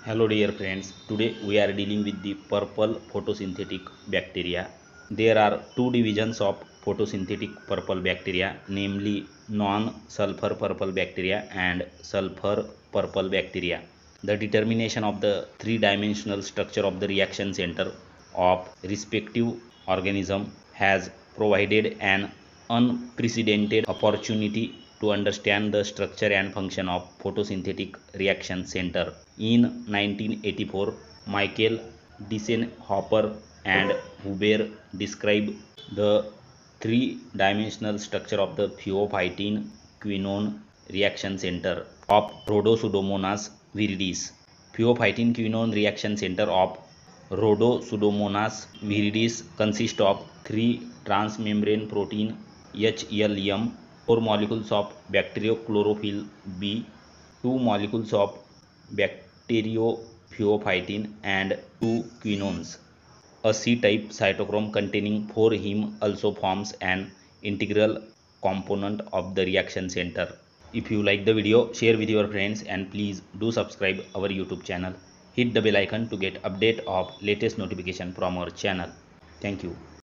Hello dear friends, today we are dealing with the purple photosynthetic bacteria. There are two divisions of photosynthetic purple bacteria, namely non-sulfur purple bacteria and sulfur purple bacteria. The determination of the three-dimensional structure of the reaction center of respective organism has provided an unprecedented opportunity to understand the structure and function of photosynthetic reaction center. In 1984, Michael Disenhoffer and Huber described the three-dimensional structure of the pheophytin quinone reaction center of Rhodosudomonas viridis. Pheophytin quinone reaction center of Rhodosudomonas viridis consists of three transmembrane protein HLM, 4 molecules of bacteriochlorophyll B, 2 molecules of bacteriophyophytin and 2 quinones. A C-type cytochrome containing 4 heme also forms an integral component of the reaction center. If you like the video, share with your friends and please do subscribe our YouTube channel. Hit the bell icon to get update of latest notification from our channel. Thank you.